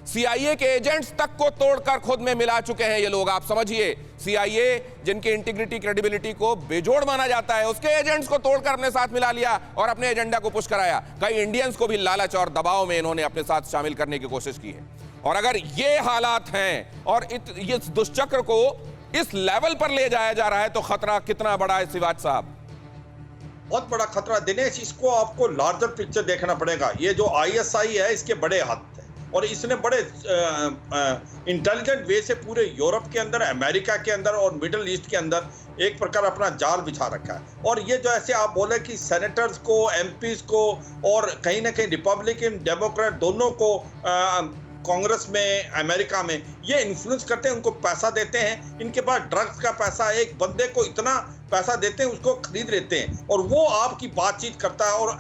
CIA के एजेंट्स तक को तोड़कर खुद में मिला चुके हैं ये लोग। आप समझिए, CIA जिनकी इंटीग्रिटी, क्रेडिबिलिटी को बेजोड़ माना जाता है, उसके एजेंट्स को तोड़कर अपने साथ मिला लिया और अपने एजेंडा को पुश कराया। कई इंडियंस को भी लालच और दबाव में इन्होंने अपने साथ शामिल करने की कोशिश की है। और अगर ये हालात हैं और इस दुष्चक्र को इस लेवल पर ले जाया जा रहा है तो खतरा कितना बड़ा है सिवाज साहब? बहुत बड़ा खतरा दिनेश, इसको आपको लार्जर पिक्चर देखना पड़ेगा। ये जो आईएसआई है इसके बड़े हाथ है और इसने बड़े इंटेलिजेंट वे से पूरे यूरोप के अंदर, अमेरिका के अंदर और मिडिल ईस्ट के अंदर एक प्रकार अपना जाल बिछा रखा है। और ये जो ऐसे आप बोले कि सेनेटर्स को, एमपीज को और कहीं ना कहीं रिपब्लिकन डेमोक्रेट दोनों को कांग्रेस में, अमेरिका में ये इन्फ्लुएंस करते हैं, उनको पैसा देते हैं। इनके पास ड्रग्स का पैसा, एक बंदे को इतना पैसा देते हैं उसको खरीद लेते हैं और वो आपकी बातचीत करता है और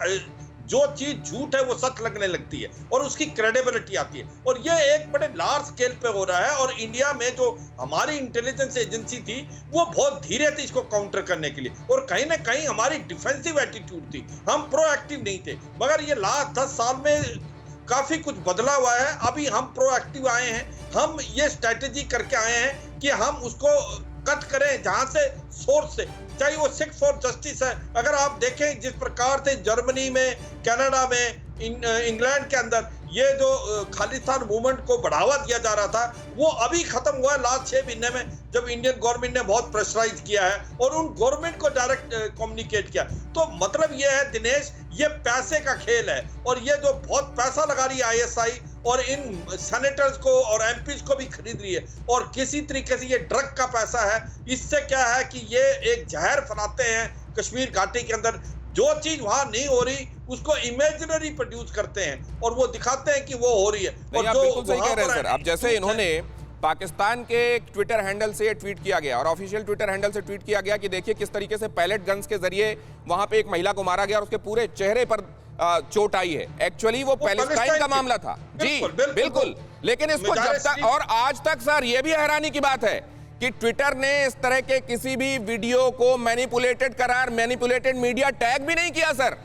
जो चीज झूठ है वो सच लगने लगती है और उसकी क्रेडिबिलिटी आती है। और ये एक बड़े लार्ज स्केल पे हो रहा है और इंडिया में जो हमारी इंटेलिजेंस एजेंसी थी वो बहुत धीरे थी इसको काउंटर करने के लिए और कहीं ना कहीं हमारी डिफेंसिव एटीट्यूड थी, हम प्रोएक्टिव नहीं थे। मगर ये लास्ट 10 साल में काफी कुछ बदला हुआ है। अभी हम प्रोएक्टिव आए हैं, हम ये स्ट्रेटेजी करके आए हैं कि हम उसको कट करें जहां से, सोर्स से, चाहे वो सिक्स फॉर जस्टिस है। अगर आप देखें जिस प्रकार से जर्मनी में, कनाडा में, इंग्लैंड के अंदर ये जो खालिस्तान मूवमेंट को बढ़ावा दिया जा रहा था वो अभी खत्म हुआ है लास्ट 6 महीने में, जब इंडियन गवर्नमेंट ने बहुत प्रेशराइज किया है और उन गवर्नमेंट को डायरेक्ट कम्युनिकेट किया। तो मतलब ये है दिनेश, ये पैसे का खेल है और ये जो बहुत पैसा लगा रही है आईएसआई और इन सेनेटर्स को और एमपीज को भी खरीद रही है और किसी तरीके से ये ड्रग का पैसा है। इससे क्या है कि ये एक जहर फैलाते हैं कश्मीर घाटी के अंदर। जो चीज वहां नहीं हो रही उसको इमेजिनरी प्रोड्यूस करते हैं और वो दिखाते हैं कि वो हो रही है। नहीं, आप बिल्कुल सही कह रहे हैं सर। अब जैसे इन्होंने पाकिस्तान के ट्विटर हैंडल से ट्वीट किया गया और ऑफिशियल ट्विटर हैंडल से ट्वीट किया गया कि देखिए किस तरीके से पैलेट गन्स के जरिए वहां पे एक महिला को मारा गया और उसके पूरे चेहरे पर चोट आई है। एक्चुअली वो पैलेस्टाइन का मामला था जी, बिल्कुल। लेकिन इसको जब तक और आज तक सर ये भी हैरानी की बात है कि ट्विटर ने इस तरह के किसी भी वीडियो को मैनिपुलेटेड करार, मैनिपुलेटेड मीडिया टैग भी नहीं किया सर।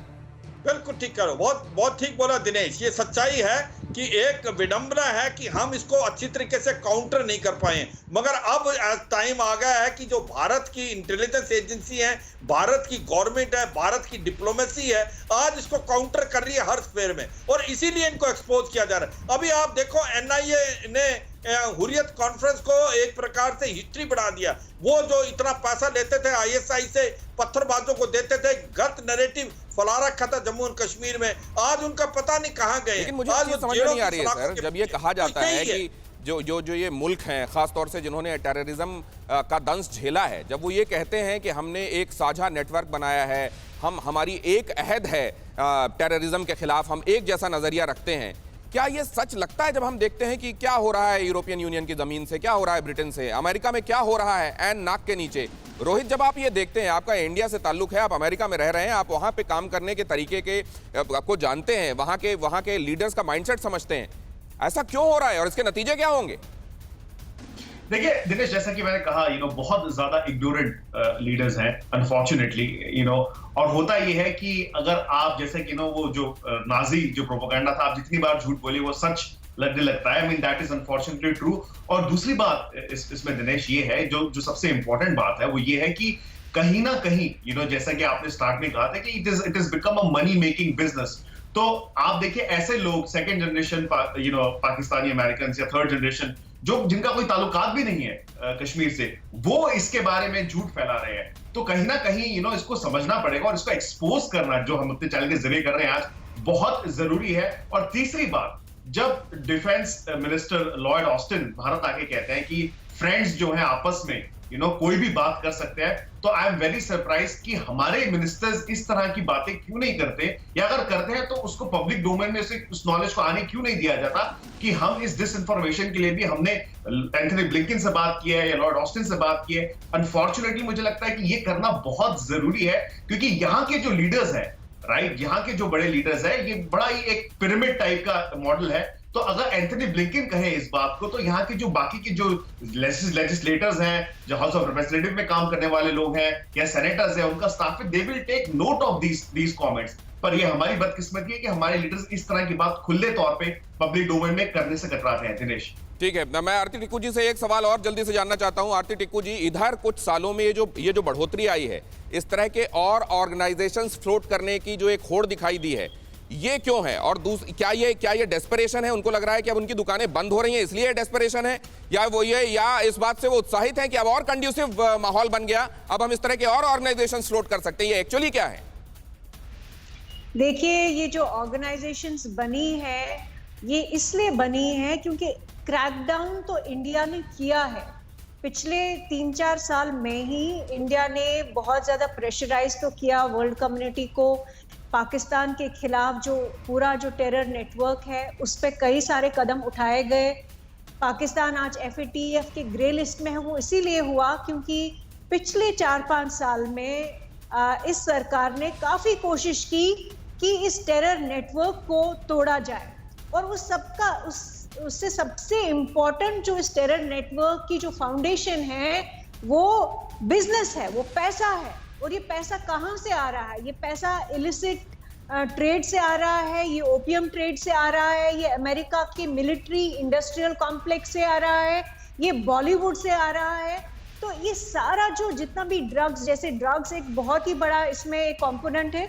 बिल्कुल ठीक करो, बहुत ठीक बोला दिनेश। ये सच्चाई है कि एक विडंबना है कि हम इसको अच्छी तरीके से काउंटर नहीं कर पाए। मगर अब टाइम आ गया है कि जो भारत की इंटेलिजेंस एजेंसी है, भारत की गवर्नमेंट है, भारत की डिप्लोमेसी है, आज इसको काउंटर कर रही है हर स्फेयर में और इसीलिए इनको एक्सपोज किया जा रहा है। अभी आप देखो एनआईए ने हुर्रियत कॉन्फ्रेंस को एक प्रकार से हिस्ट्री बढ़ा दिया। वो जो इतना पैसा लेते थे आईएसआई से, पत्थरबाजों को देते थे, गलत नैरेटिव फैला रखा था जम्मू एंड कश्मीर में, आज उनका पता नहीं कहां गए। लेकिन मुझे आज समझ में नहीं आ रही है सर, जब ये कहा जाता है कि जो ये मुल्क हैं, खासतौर से जिन्होंने टेररिज्म का दंश झेला है, जब वो ये कहते हैं कि हमने एक साझा नेटवर्क बनाया है, हमारी एक अहद है टेररिज्म के खिलाफ, हम एक जैसा नजरिया रखते हैं, क्या ये सच लगता है जब हम देखते हैं कि क्या हो रहा है यूरोपियन यूनियन की जमीन से, क्या हो रहा है ब्रिटेन से, अमेरिका में क्या हो रहा है एन नाक के नीचे? रोहित, जब आप ये देखते हैं, आपका इंडिया से ताल्लुक है, आप अमेरिका में रह रहे हैं, आप वहां पे काम करने के तरीके के को जानते हैं, वहां के लीडर्स का माइंडसेट समझते हैं, ऐसा क्यों हो रहा है और इसके नतीजे क्या होंगे? देखिए दिनेश, जैसा कि मैंने कहा, बहुत ज्यादा इग्नोरेंट लीडर्स हैं अनफॉर्चुनेटली, और होता ये है कि अगर आप जैसे कि वो जो नाजी जो प्रोपेगेंडा था, आप जितनी बार झूठ बोलिए वो सच लगने लगता है। I mean that is unfortunately true. और दूसरी बात इसमें दिनेश ये है, जो सबसे इंपॉर्टेंट बात है वो ये है कि कहीं ना कहीं जैसा कि आपने स्टार्ट में कहा था कि it is become a money making business. तो आप देखिए ऐसे लोग सेकंड जनरेशन पाकिस्तानी अमेरिकन या थर्ड जनरेशन जिनका कोई ताल्लुकात भी नहीं है कश्मीर से, वो इसके बारे में झूठ फैला रहे हैं। तो कहीं ना कहीं इसको समझना पड़ेगा और इसको एक्सपोज करना, जो हम अपने चैनल के जरिए कर रहे हैं आज, बहुत जरूरी है। और तीसरी बात, जब defence minister Lloyd Austin Bharat आके कहते हैं कि फ्रेंड्स जो हैं आपस में कोई भी बात कर सकते हैं, तो आई एम वेरी सरप्राइज कि हमारे मिनिस्टर्स इस तरह की बातें क्यों नहीं करते, या अगर करते हैं तो उसको पब्लिक डोमेन में से उस नॉलेज को आने क्यों नहीं दिया जाता कि हम इस डिसइंफॉर्मेशन के लिए भी हमने एंथनी ब्लिंकन से बात की है या लॉर्ड ऑस्टिन से बात की है। अनफॉर्चुनेटली मुझे लगता है कि ये करना बहुत जरूरी है, क्योंकि यहाँ के जो लीडर्स हैं, राइट, यहाँ के जो बड़े लीडर्स हैं, ये बड़ा ही एक पिरामिड टाइप का मॉडल है। तो अगर एंथनी ब्लिंकन कहे इस बात को, तो यहाँ के जो बाकी के जो लेजिस्लेटर्स हैं, जो हाउस ऑफ रिप्रेजेंटेटिव में काम करने वाले लोग हैं या सेनेटर्स हैं, उनका स्टाफ है, they will take note of these comments. पर ये हमारी बदकिस्मती है कि हमारे लीडर्स इस तरह की बात खुले तौर पे पब्लिक डोमेन में करने से कतराते हैं। दिनेश, ठीक है, मैं आरती टिक्कू जी से एक सवाल और जल्दी से जानना चाहता हूं। आरती टिक्कू जी, इधर कुछ सालों में ये जो बढ़ोतरी आई है, इस तरह के और ऑर्गेनाइजेशंस फ्लोट करने की जो एक होड़ दिखाई दी है, ये क्यों है? और क्या ये डेस्परेशन है? उनको लग रहा है कि अब उनकी दुकानें बंद हो रही हैं इसलिए डेस्परेशन है, या इस बात से वो उत्साहित हैं कि अब और कंड्यूसिव माहौल बन गया, अब हम इस तरह के और ऑर्गेनाइजेशन फ्लोट कर सकते हैं? ये एक्चुअली क्या है? देखिए, ये जो ऑर्गेनाइजेशंस बनी है ये इसलिए बनी है क्योंकि क्रैकडाउन तो इंडिया ने किया है। पिछले 3-4 साल में ही इंडिया ने बहुत ज़्यादा प्रेशराइज तो किया वर्ल्ड कम्युनिटी को। पाकिस्तान के खिलाफ जो पूरा जो टेरर नेटवर्क है उस पर कई सारे कदम उठाए गए। पाकिस्तान आज FATF के ग्रे लिस्ट में है, वो इसीलिए हुआ क्योंकि पिछले 4-5 साल में इस सरकार ने काफ़ी कोशिश की कि इस टेरर नेटवर्क को तोड़ा जाए। और उससे सबसे इम्पोर्टेंट जो इस टेरर नेटवर्क की जो फाउंडेशन है वो बिजनेस है, वो पैसा है। और ये पैसा कहाँ से आ रहा है? ये पैसा इलिसिट ट्रेड से आ रहा है, ये ओपियम ट्रेड से आ रहा है, ये अमेरिका के मिलिट्री इंडस्ट्रियल कॉम्प्लेक्स से आ रहा है, ये बॉलीवुड से आ रहा है। तो ये सारा जो जितना भी ड्रग्स, जैसे ड्रग्स एक बहुत ही बड़ा इसमें एक कॉम्पोनेंट है।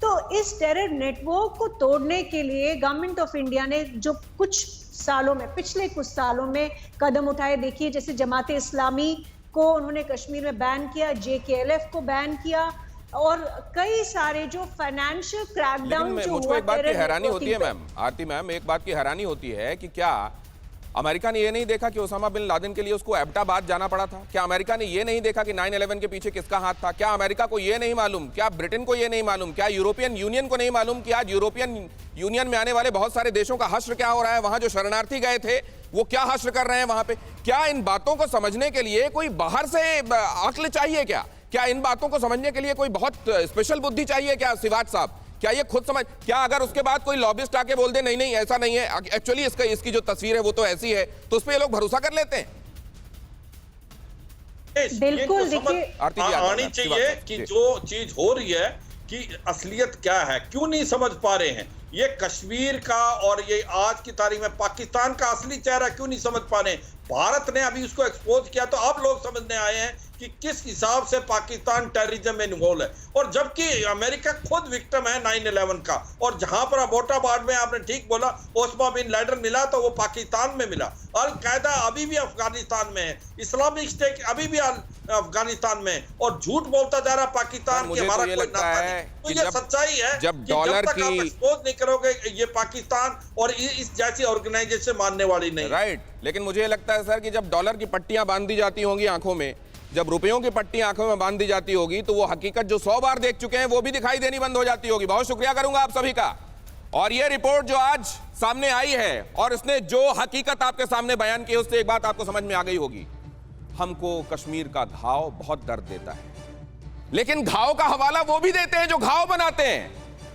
तो इस टेरर नेटवर्क को तोड़ने के लिए गवर्नमेंट ऑफ इंडिया ने जो पिछले कुछ सालों में कदम उठाए, देखिए जैसे जमात इस्लामी को उन्होंने कश्मीर में बैन किया, JKLF को बैन किया, और कई सारे जो फाइनेंशियल क्रैकडाउन जो मुझको एक बात की हैरानी होती है मैम, आरती मैम, एक बात की हैरानी होती है कि क्या अमेरिका ने ये नहीं देखा कि ओसामा बिन लादेन के लिए उसको एबटाबाद जाना पड़ा था? क्या अमेरिका ने ये नहीं देखा कि 9/11 के पीछे किसका हाथ था? क्या अमेरिका को ये नहीं मालूम? क्या ब्रिटेन को ये नहीं मालूम? क्या यूरोपियन यूनियन को नहीं मालूम कि आज यूरोपियन यूनियन में आने वाले बहुत सारे देशों का हश्र क्या हो रहा है? वहां जो शरणार्थी गए थे वो क्या हश्र कर रहे हैं वहां पे? क्या इन बातों को समझने के लिए कोई बाहर से अक्ल चाहिए क्या इन बातों को समझने के लिए कोई बहुत स्पेशल बुद्धि चाहिए क्या सिवाज साहब? क्या ये खुद समझ, क्या अगर उसके बाद कोई लॉबिस्ट आके बोल दे नहीं ऐसा नहीं है, एक्चुअली इसकी जो तस्वीर है वो तो ऐसी है, तो उस पर ये लोग भरोसा कर लेते हैं? बिल्कुल, देखिए आनी चाहिए कि जो चीज हो रही है कि असलियत क्या है, क्यों नहीं समझ पा रहे हैं? ये कश्मीर का और ये आज की तारीख में पाकिस्तान का असली चेहरा क्यों नहीं समझ पा रहे? भारत ने अभी उसको एक्सपोज किया तो अब लोग समझने आए हैं कि किस हिसाब से पाकिस्तान टेररिज्म में इन्वॉल्व है। और जबकि अमेरिका खुद विक्टिम है 9/11 का, और जहां पर अबोटाबाद में आपने ठीक बोला ओसामा बिन लादेन मिला तो वो पाकिस्तान में मिला, अल कायदा अभी भी अफगानिस्तान में है, इस्लामिक स्टेट अभी भी अफगानिस्तान में है, और झूठ बोलता जा रहा पाकिस्तान की हमारा कोई नाता नहीं। तो ये सच्चाई है जब डॉलर तक आप एक्सपोज नहीं करोगे ये पाकिस्तान और इस जैसी ऑर्गेनाइजेशन मानने वाली नहीं। राइट, लेकिन मुझे लगता है सर कि जब डॉलर की पट्टियां बांध दी जाती होंगी आंखों में, जब रुपयों की पट्टी आंखों में बांध दी जाती होगी, तो वो हकीकत जो 100 बार देख चुके हैं वो भी दिखाई देनी बंद हो जाती होगी। बहुत शुक्रिया करूंगा आप सभी का। और ये रिपोर्ट जो आज सामने आई है और इसने जो हकीकत आपके सामने बयान की, उससे एक बात आपको समझ में आ गई होगी, हमको कश्मीर का घाव बहुत दर्द देता है, लेकिन घाव का हवाला वो भी देते हैं जो घाव बनाते हैं।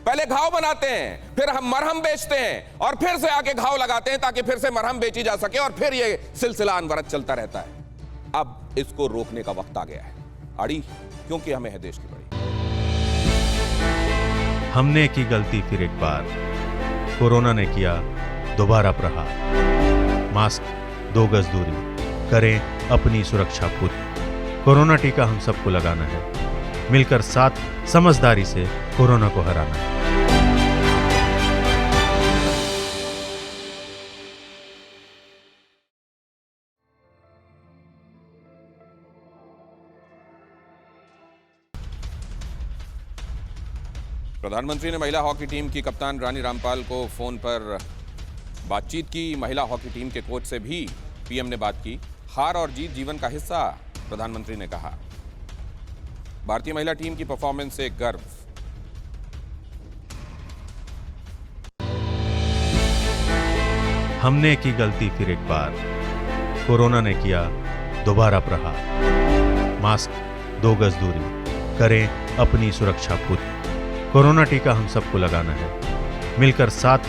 पहले घाव बनाते हैं, फिर हम मरहम बेचते हैं, और फिर से आके घाव लगाते हैं ताकि फिर से मरहम बेची जा सके, और फिर ये सिलसिला अनवरत चलता रहता है। अब इसको रोकने का वक्त आ गया है अड़ी, क्योंकि हमें है देश की बड़ी। हमने की गलती फिर एक बार, कोरोना ने किया दोबारा प्रहार। मास्क, 2 गज दूरी, करें अपनी सुरक्षा पूरी। कोरोना टीका हम सबको लगाना है, मिलकर साथ समझदारी से कोरोना को हराना है। प्रधानमंत्री ने महिला हॉकी टीम की कप्तान रानी रामपाल को फोन पर बातचीत की। महिला हॉकी टीम के कोच से भी पीएम ने बात की। हार और जीत जीवन का हिस्सा, प्रधानमंत्री ने कहा। भारतीय महिला टीम की परफॉर्मेंस से गर्व। हमने की गलती फिर एक बार, कोरोना ने किया दोबारा प्रहार। मास्क, 2 गज दूरी, करें अपनी सुरक्षा पूरी। कोरोना टीका हम सबको लगाना है, मिलकर साथ